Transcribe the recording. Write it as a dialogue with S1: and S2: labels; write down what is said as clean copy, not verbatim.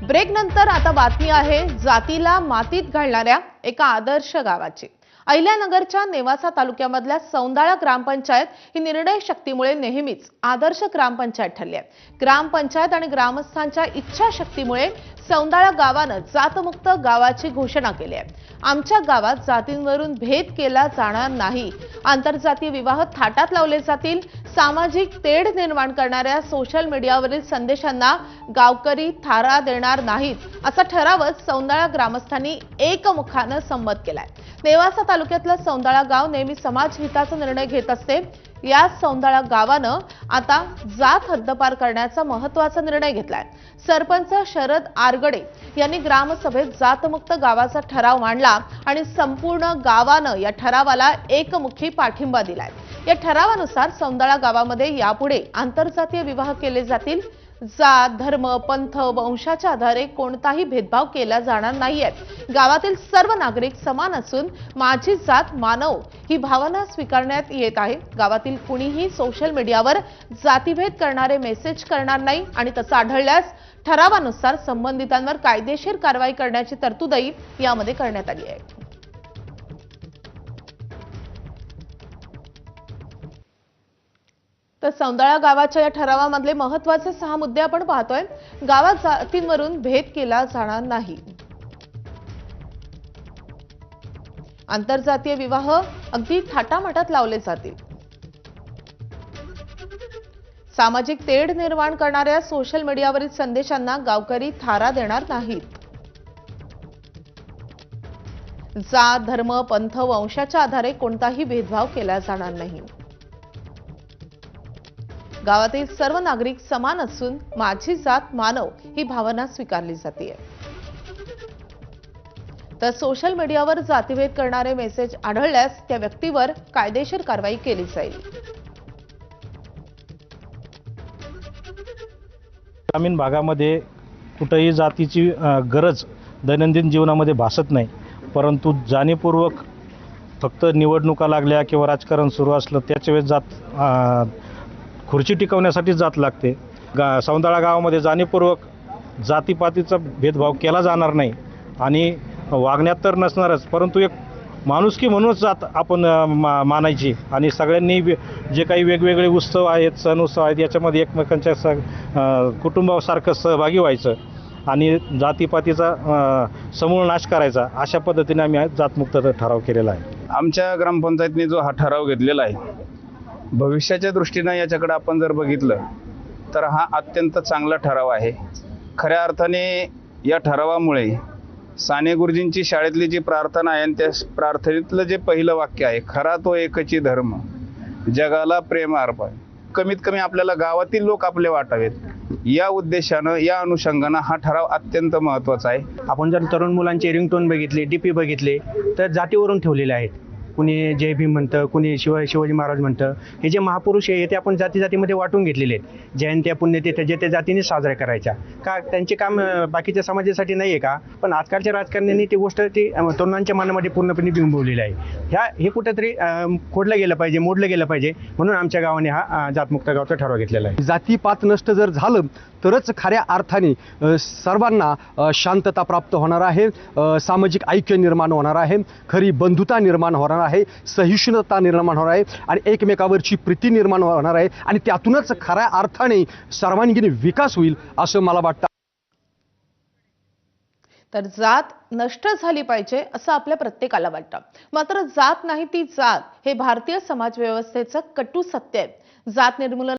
S1: Break नंतर आता बातमी आहे जातीला मातीत घालणाऱ्या एका आदर्श गावाची। अहिल्यानगरच्या नेवासा तालुक्यामधल्या सौंदाळा ग्रामपंचायत ही निर्णय शक्तीमुळे नेहमीच आदर्श ग्रामपंचायत ठरली आहे। ग्रामपंचायत आणि ग्रामस्थांच्या इच्छाशक्तीमुळे सौंदाळा गावाने जातमुक्त गावाची घोषणा केली आहे। आमच्या गावात जातींवरून भेद केला जाणार नाही, आंतरजातीय विवाह थाटात लावले जातील, सामाजिक तेढ निर्माण करणाऱ्या सोशल मीडियावरील संदेशांना गावकरी थारा देणार नाहीत असा ठरावच सौंदाळा ग्रामस्थांनी एकमुखाने संमत केलाय। नेवासा तालुक्यातलं सौंदाळा गाव नेहमी समाज हिताचा निर्णय घेत असते। या सौंदाळा गावानं आता जात हद्दपार करण्याचा महत्त्वाचा निर्णय घेतलाय। सरपंच शरद आरगडे यांनी ग्रामसभेत जातमुक्त गावाचा ठराव मांडला आणि संपूर्ण गावानं या ठरावाला एकमुखी पाठिंबा दिलाय। या ठरावानुसार सौंदाळा गावामध्ये यापुढे आंतरजातीय विवाह केले जातील। जात, धर्म, पंथ, वंशाच्या आधारे कोणताही भेदभाव केला जाणार नाहीये। गावातील सर्व नागरिक समान असून माझी जात मानव ही भावना स्वीकारण्यात येत आहे। गावातील कुणीही सोशल मीडियावर जातीभेद करणारे मेसेज करणार नाही आणि तसं आढळल्यास ठरावानुसार संबंधितांवर कायदेशीर कारवाई करण्याची तरतूदही यामध्ये करण्यात आली आहे। तर सौंदाळा गावाच्या या ठरावामधले महत्त्वाचे 6 मुद्दे आपण पाहतोय। गावात जातींवरून भेद केला जाणार नाही, आंतरजातीय विवाह अगदी थाटामाटात लावले जातील, सामाजिक तेढ निर्माण करणाऱ्या सोशल मीडियावरील संदेशांना गावकरी थारा देणार नाहीत, जात, धर्म, पंथ, वंशाच्या आधारे कोणताही भेदभाव केला जाणार नाही, गावातील सर्व नागरिक समान असून माझी जात मानव ही भावना स्वीकारली जाते। तर सोशल मीडियावर जातीभेद करणारे मेसेज आढळल्यास त्या व्यक्तीवर कायदेशीर कारवाई केली जाईल।
S2: ग्रामीण भागामध्ये कुठेही जातीची गरज दैनंदिन जीवनामध्ये भासत नाही, परंतु जाणीवपूर्वक फक्त निवडणुका लागल्या किंवा राजकारण सुरू असलं त्याच वेळेस जात खुर्ची टिकवण्यासाठी जात लागते। सौंदाळा गावामध्ये जाणीवपूर्वक जातीपातीचा भेदभाव केला जाणार नाही आणि वागण्यात तर नसणारच, परंतु एक माणुसकी म्हणूनच जात आपण मानायची आणि सगळ्यांनी जे काही वेगवेगळे उत्सव आहेत, सण उत्सव आहेत, याच्यामध्ये एकमेकांच्या कुटुंबासारखं सहभागी व्हायचं आणि जातीपातीचा समूळ नाश करायचा, अशा पद्धतीने आम्ही जातमुक्त ठराव केलेला आहे।
S3: आमच्या ग्रामपंचायतीने जो हा ठराव घेतलेला आहे, भविष्याच्या दृष्टीने याच्याकडे आपण जर बघितलं तर हा अत्यंत चांगला ठराव आहे। खऱ्या अर्थाने या ठरावामुळे साने गुरुजींची शाळेतली जी प्रार्थना आहे त्या प्रार्थनेतलं जे पहिलं वाक्य आहे, खरा तो एकची धर्म, जगाला प्रेम अर्पण, कमीत कमी आपल्याला गावातील लोक आपले वाटावेत, या उद्देशानं या अनुषंगानं हा ठराव अत्यंत महत्त्वाचा आहे।
S4: आपण जर तरुण मुलांचे रिंगटोन बघितले, डीपी बघितले तर जातीवरून ठेवलेले आहेत। कुणी जय भीम म्हणतं, कुणी शिवाजी महाराज म्हणतं। हे जे महापुरुष आहे ते आपण जातीमध्ये वाटून घेतलेले आहेत। जयंत्या पुण्यतिथ्या जे त्या जातीने साजऱ्या करायच्या का, त्यांचे काम बाकीच्या समाजासाठी नाही आहे का? पण आजकालच्या राजकारण्यांनी ती गोष्ट ती तरुणांच्या मनामध्ये पूर्णपणे बिंबवलेली आहे। हे कुठेतरी खोडलं गेलं पाहिजे, मोडलं गेलं पाहिजे, म्हणून आमच्या गावाने हा जातमुक्त गावचा ठराव घेतलेला आहे।
S5: जातीपात नष्ट जर झालं तरच खऱ्या अर्थाने सर्वांना शांतता प्राप्त होणार आहे, सामाजिक ऐक्य निर्माण होणार आहे, खरी बंधुता निर्माण होणार आहे, सहिष्णुता निर्माण होणार आहे आणि एकमेकावरची प्रीती निर्माण होणार आहे आणि त्यातूनच खऱ्या अर्थाने सर्वांगीण विकास होईल असं मला वाटतं।
S1: तर जात नष्ट झाली पाहिजे असं आपल्या प्रत्येकाला वाटतं, मात्र जात नाही ती जात हे भारतीय समाज व्यवस्थेचं कटू सत्य आहे। जात निर्मूलन